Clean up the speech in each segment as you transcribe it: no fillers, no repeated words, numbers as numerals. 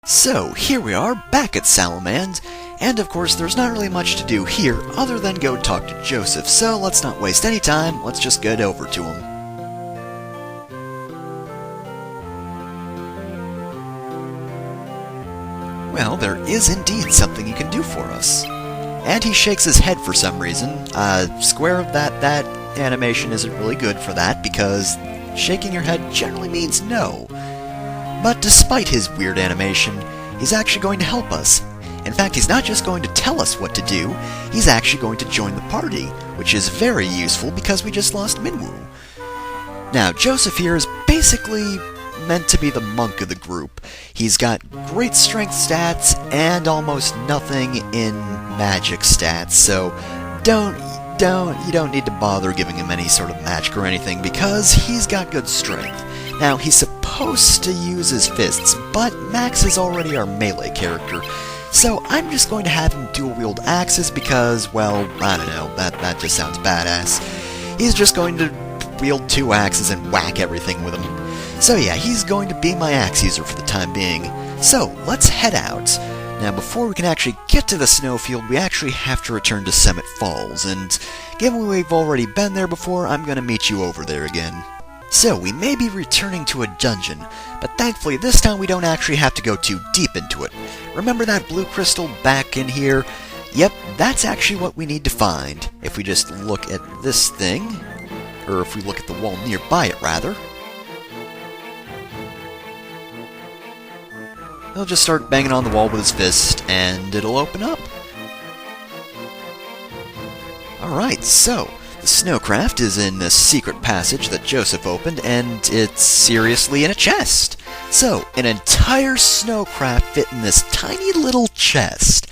So, here we are, back at Salamand, and of course there's not really much to do here other than go talk to Josef, so let's not waste any time, let's just get over to him. Well, there is indeed something you can do for us. And he shakes his head for some reason. Square, that animation isn't really good for that, because shaking your head generally means no. But despite his weird animation, he's actually going to help us. In fact, he's not just going to tell us what to do, he's actually going to join the party, which is very useful because we just lost Minwoo. Now, Josef here is basically meant to be the monk of the group. He's got great strength stats and almost nothing in magic stats, so you don't need to bother giving him any sort of magic or anything because he's got good strength. Now, he's supposed to use his fists, but Max is already our melee character, so I'm just going to have him dual-wield axes because, well, I don't know, that just sounds badass. He's just going to wield 2 axes and whack everything with them. So yeah, he's going to be my axe user for the time being. So, let's head out. Now, before we can actually get to the snowfield, we actually have to return to Summit Falls, and given we've already been there before, I'm going to meet you over there again. So, we may be returning to a dungeon, but thankfully this time we don't actually have to go too deep into it. Remember that blue crystal back in here? Yep, that's actually what we need to find. If we just look at this thing, or if we look at the wall nearby it, rather. He'll just start banging on the wall with his fist, and it'll open up. Alright, so, the snowcraft is in this secret passage that Josef opened, and it's seriously in a chest. So, an entire snowcraft fit in this tiny little chest.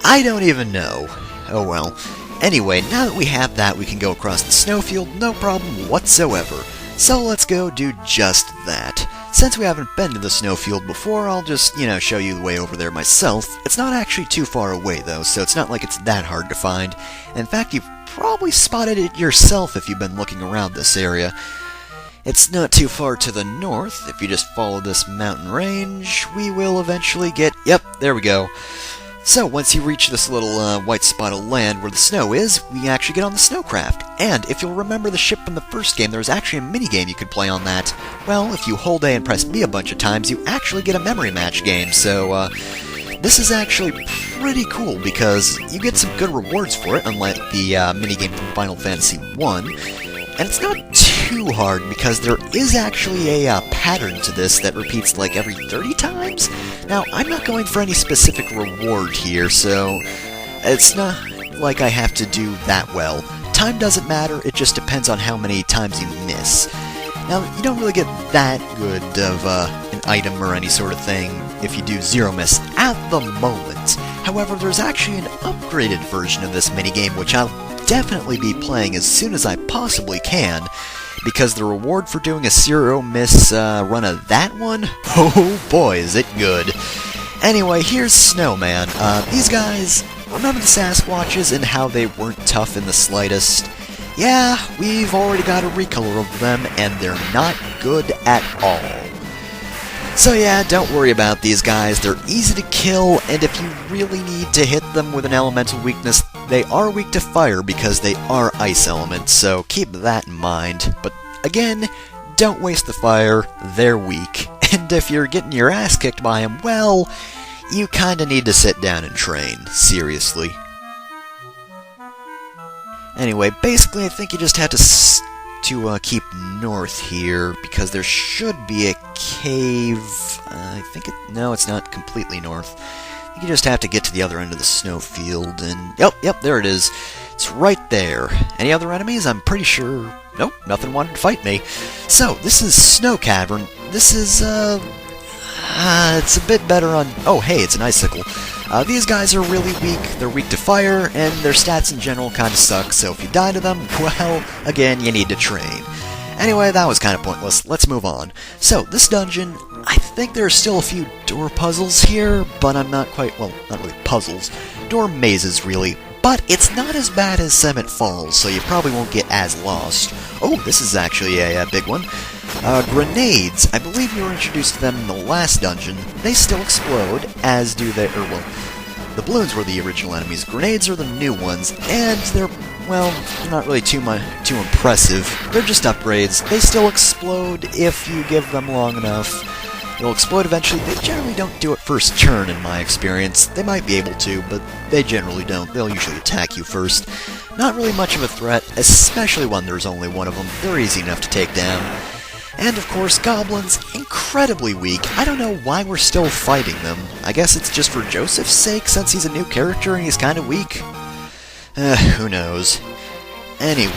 I don't even know. Oh well. Anyway, now that we have that, we can go across the snowfield, no problem whatsoever. So let's go do just that. Since we haven't been to the snowfield before, I'll just, show you the way over there myself. It's not actually too far away, though, so it's not like it's that hard to find. In fact, you've probably spotted it yourself if you've been looking around this area. It's not too far to the north. If you just follow this mountain range, we will eventually get... Yep, there we go. So, once you reach this little white spot of land where the snow is, we actually get on the snowcraft. And if you'll remember the ship from the first game, there was actually a minigame you could play on that. Well, if you hold A and press B a bunch of times, you actually get a memory match game, so this is actually pretty cool because you get some good rewards for it, unlike the minigame from Final Fantasy I. And it's not too hard because there is actually a pattern to this that repeats like every 30 times. Now, I'm not going for any specific reward here, so it's not like I have to do that well. Time doesn't matter, it just depends on how many times you miss. Now, you don't really get that good of an item or any sort of thing if you do 0 miss at the moment. However, there's actually an upgraded version of this minigame which I'll definitely be playing as soon as I possibly can, because the reward for doing a 0 miss run of that one, oh boy is it good. Anyway, here's Snowman. These guys, remember the Sasquatches and how they weren't tough in the slightest? Yeah, we've already got a recolor of them, and they're not good at all. So yeah, don't worry about these guys, they're easy to kill, and if you really need to hit them with an elemental weakness, they are weak to fire because they are ice elements, so keep that in mind. But again, don't waste the fire, they're weak. And if you're getting your ass kicked by them, well, you kinda need to sit down and train, seriously. Anyway, basically I think you just have to keep north here, because there should be a cave. No, it's not completely north. I think you just have to get to the other end of the snowfield, and yep, there it is. It's right there. Any other enemies? I'm pretty sure... Nope, nothing wanted to fight me. So, this is Snow Cavern. This is, it's a bit better on... Oh, hey, it's an icicle. These guys are really weak, they're weak to fire, and their stats in general kinda suck, so if you die to them, well, again, you need to train. Anyway, that was kinda pointless, let's move on. So, this dungeon, I think there are still a few door puzzles here, but I'm not quite, well, not really puzzles, door mazes really, but it's not as bad as Summit Falls, so you probably won't get as lost. Oh, this is actually a big one. Grenades, I believe we were introduced to them in the last dungeon. They still explode, as do they, the balloons were the original enemies. Grenades are the new ones, and they're not really too impressive. They're just upgrades. They still explode if you give them long enough. They'll explode eventually. They generally don't do it first turn, in my experience. They might be able to, but they generally don't. They'll usually attack you first. Not really much of a threat, especially when there's only one of them. They're easy enough to take down. And of course, goblins, incredibly weak. I don't know why we're still fighting them. I guess it's just for Josef's sake, since he's a new character and he's kind of weak? Who knows. Anyway.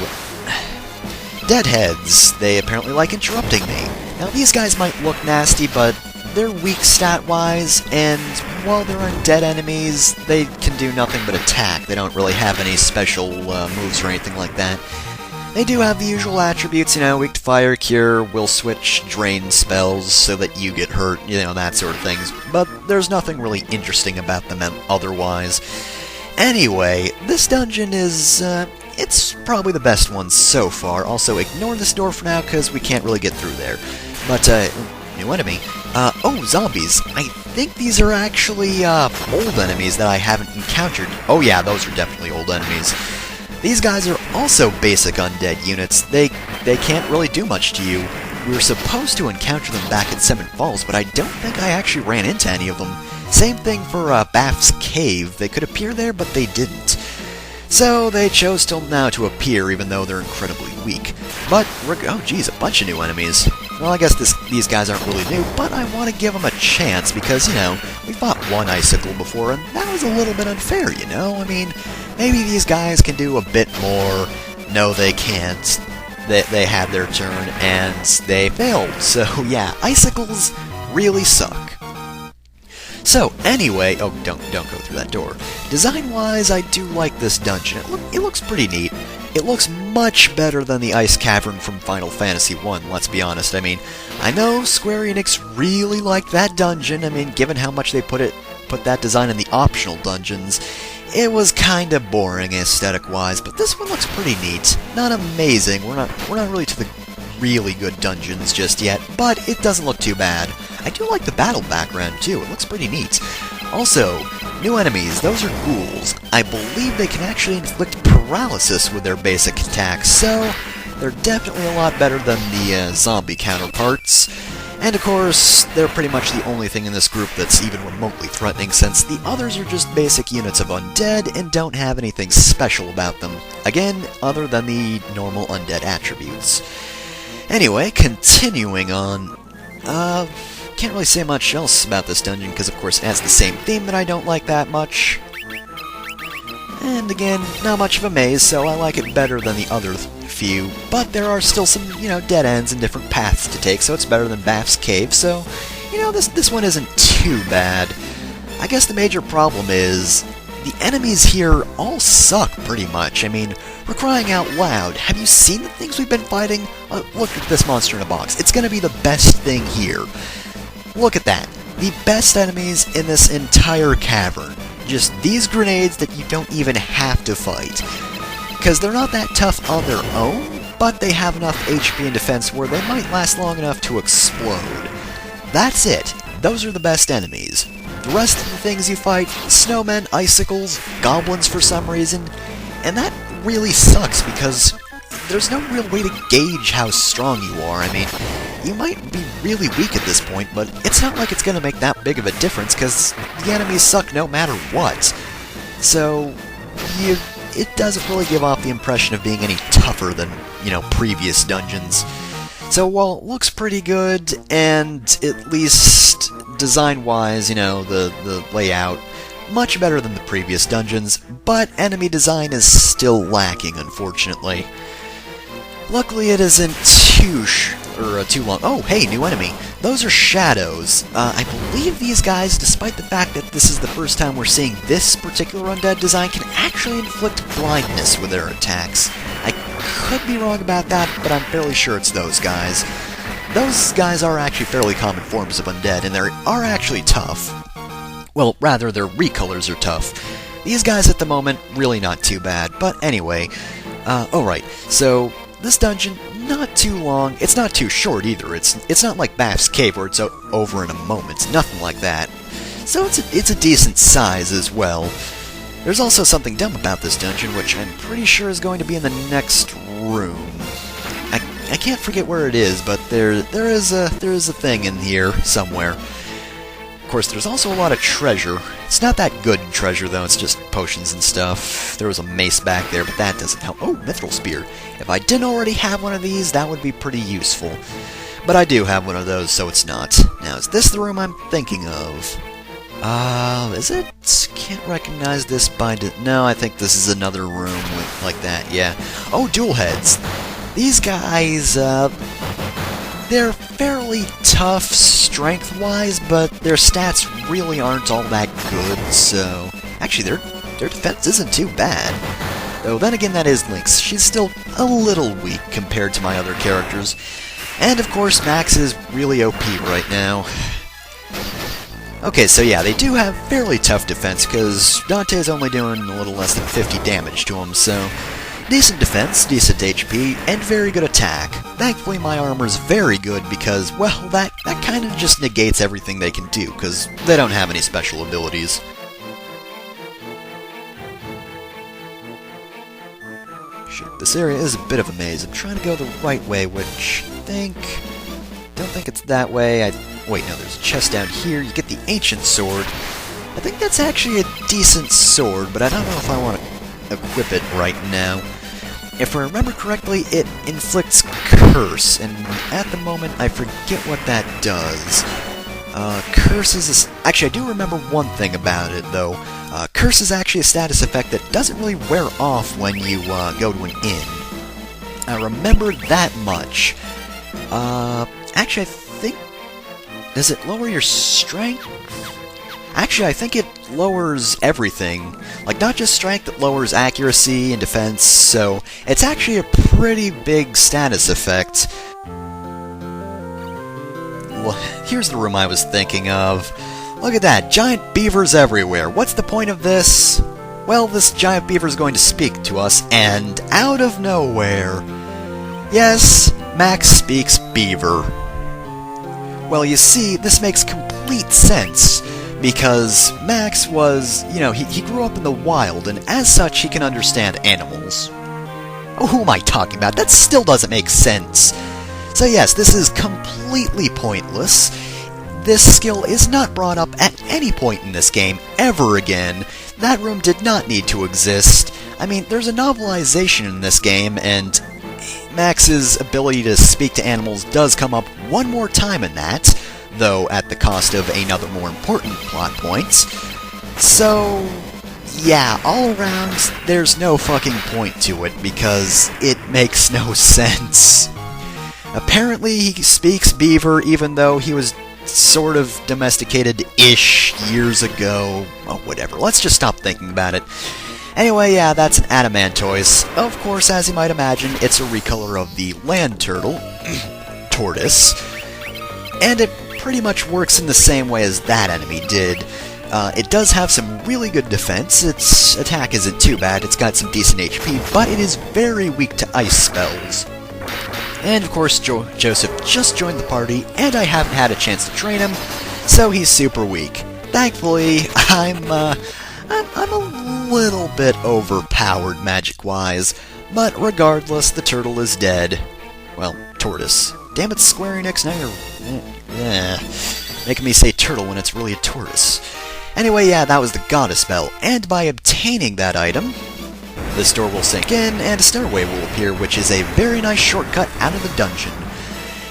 Deadheads. They apparently like interrupting me. Now, these guys might look nasty, but they're weak stat-wise, and while they're undead enemies, they can do nothing but attack. They don't really have any special moves or anything like that. They do have the usual attributes, weak to fire, cure, will switch, drain spells so that you get hurt, that sort of things. But there's nothing really interesting about them otherwise. Anyway, this dungeon is, it's probably the best one so far. Also, ignore this door for now, because we can't really get through there. But, new enemy. Zombies. I think these are actually, old enemies that I haven't encountered. Oh yeah, those are definitely old enemies. These guys are also basic undead units. They can't really do much to you. We were supposed to encounter them back at Seven Falls, but I don't think I actually ran into any of them. Same thing for Bath's Cave. They could appear there, but they didn't. So they chose till now to appear, even though they're incredibly weak. But, oh geez, a bunch of new enemies. Well, I guess these guys aren't really new, but I want to give them a chance, because, we fought one icicle before, and that was a little bit unfair, I mean, maybe these guys can do a bit more. No, they can't. They had their turn, and they failed. So, yeah, icicles really suck. So, anyway, oh, don't go through that door. Design-wise, I do like this dungeon. It looks pretty neat. It looks much better than the Ice Cavern from Final Fantasy I, let's be honest. I mean, I know Square Enix really liked that dungeon. I mean, given how much they put that design in the optional dungeons, it was kinda boring aesthetic-wise, but this one looks pretty neat. Not amazing. We're not really to the really good dungeons just yet, but it doesn't look too bad. I do like the battle background, too. It looks pretty neat. Also, new enemies. Those are ghouls. I believe they can actually inflict paralysis with their basic attacks, so they're definitely a lot better than the zombie counterparts. And of course, they're pretty much the only thing in this group that's even remotely threatening, since the others are just basic units of undead and don't have anything special about them. Again, other than the normal undead attributes. Anyway, continuing on, can't really say much else about this dungeon, because of course it has the same theme that I don't like that much. And again, not much of a maze, so I like it better than the other few, but there are still some, dead ends and different paths to take, so it's better than Bath's Cave, so, this one isn't too bad. I guess the major problem is, the enemies here all suck, pretty much. I mean, we're crying out loud. Have you seen the things we've been fighting? Look at this monster in a box. It's gonna be the best thing here. Look at that. The best enemies in this entire cavern. Just these grenades that you don't even have to fight. Because they're not that tough on their own, but they have enough HP and defense where they might last long enough to explode. That's it. Those are the best enemies. The rest of the things you fight, snowmen, icicles, goblins for some reason, and that really sucks because there's no real way to gauge how strong you are. I mean, you might be really weak at this point, but it's not like it's going to make that big of a difference because the enemies suck no matter what. So, it doesn't really give off the impression of being any tougher than, previous dungeons. So while it looks pretty good, and at least design-wise, the layout, much better than the previous dungeons, but enemy design is still lacking, unfortunately. Luckily it isn't too long. Oh, hey, new enemy. Those are shadows. I believe these guys, despite the fact that this is the first time we're seeing this particular undead design, can actually inflict blindness with their attacks. I could be wrong about that, but I'm fairly sure it's those guys. Those guys are actually fairly common forms of undead, and they are actually tough. Well, rather, their recolors are tough. These guys at the moment, really not too bad, but anyway. Alright, so this dungeon, not too long. It's not too short either. It's not like Bath's Cave where it's over in a moment. Nothing like that. So it's a decent size as well. There's also something dumb about this dungeon, which I'm pretty sure is going to be in the next room. I can't forget where it is, but there is a thing in here somewhere. Of course, there's also a lot of treasure. It's not that good treasure, though. It's just potions and stuff. There was a mace back there, but that doesn't help. Oh, mithril spear. If I didn't already have one of these, that would be pretty useful. But I do have one of those, so it's not. Now, is this the room I'm thinking of? Is it? Can't recognize this by... No, I think this is another room with like that, yeah. Oh, dual heads. These guys, they're fairly tough strength-wise, but their stats really aren't all that good, so... Actually, their defense isn't too bad. Though, then again, that is Lynx. She's still a little weak compared to my other characters. And, of course, Max is really OP right now. Okay, so yeah, they do have fairly tough defense, because Dante's only doing a little less than 50 damage to him, so... Decent defense, decent HP, and very good attack. Thankfully, my armor's very good because, well, that kind of just negates everything they can do, because they don't have any special abilities. Shit, this area is a bit of a maze. I'm trying to go the right way, which don't think it's that way. Wait, no, there's a chest down here. You get the ancient sword. I think that's actually a decent sword, but I don't know if I want to equip it right now. If I remember correctly, it inflicts curse, and at the moment I forget what that does. Curse is actually, I do remember one thing about it, though. Curse is actually a status effect that doesn't really wear off when you go to an inn. I remember that much. Actually, I think... Does it lower your strength? Actually, I think it lowers everything. Like, not just strength, it lowers accuracy and defense, so it's actually a pretty big status effect. Well, here's the room I was thinking of. Look at that, giant beavers everywhere. What's the point of this? Well, this giant beaver is going to speak to us, and out of nowhere... Yes, Max speaks beaver. Well, you see, this makes complete sense. Because Max was, he grew up in the wild, and as such, he can understand animals. Oh, who am I talking about? That still doesn't make sense. So yes, this is completely pointless. This skill is not brought up at any point in this game, ever again. That room did not need to exist. I mean, there's a novelization in this game, and Max's ability to speak to animals does come up one more time in that, though at the cost of another more important plot point. So, yeah, all around, there's no fucking point to it, because it makes no sense. Apparently, he speaks beaver, even though he was sort of domesticated-ish years ago. Oh, whatever, let's just stop thinking about it. Anyway, yeah, that's an Adamantoise. Of course, as you might imagine, it's a recolor of the land turtle, tortoise, and it pretty much works in the same way as that enemy did. It does have some really good defense. Its attack isn't too bad. It's got some decent HP, but it is very weak to ice spells. And of course, Josef just joined the party, and I haven't had a chance to train him, so he's super weak. Thankfully, I'm a little bit overpowered magic-wise, but regardless, the turtle is dead. Well, tortoise. Damn it, Square Enix, now you're... making me say turtle when it's really a tortoise. Anyway, yeah, that was the goddess spell, and by obtaining that item, this door will sink in, and a stairway will appear, which is a very nice shortcut out of the dungeon.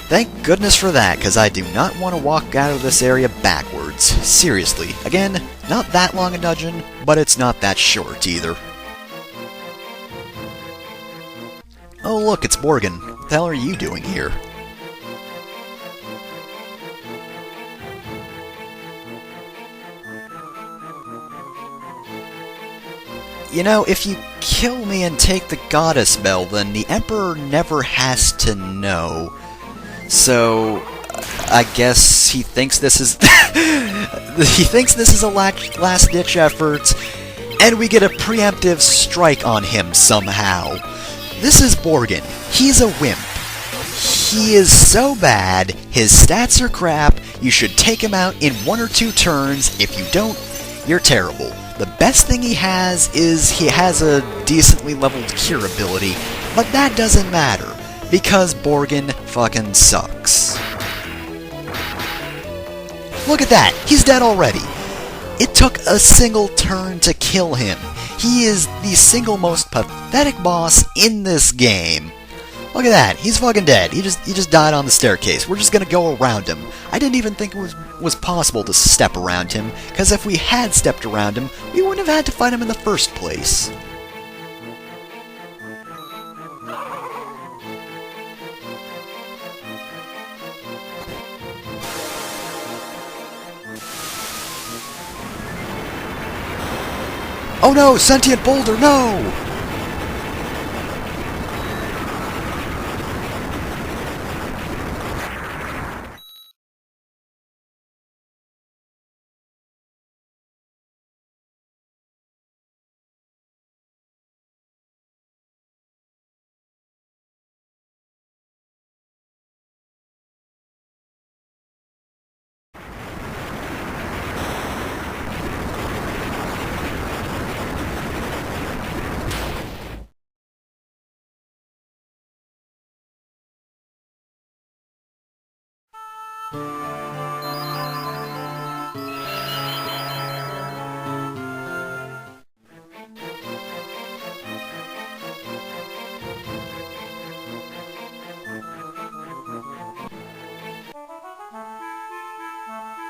Thank goodness for that, because I do not want to walk out of this area backwards. Seriously. Again, not that long a dungeon, but it's not that short either. Oh look, it's Morgan. What the hell are you doing here? You know, if you kill me and take the goddess bell, then the Emperor never has to know. So, I guess he thinks this is... he thinks this is a last-ditch effort, and we get a preemptive strike on him somehow. This is Borgin. He's a wimp. He is so bad, his stats are crap, you should take him out in 1 or 2 turns. If you don't, you're terrible. The best thing he has is he has a decently leveled cure ability, but that doesn't matter, because Borgin fucking sucks. Look at that, he's dead already. It took a single turn to kill him. He is the single most pathetic boss in this game. Look at that, he's fucking dead. He just died on the staircase. We're just gonna go around him. I didn't even think it was possible to step around him, because if we had stepped around him, we wouldn't have had to fight him in the first place. Oh no, sentient boulder, no!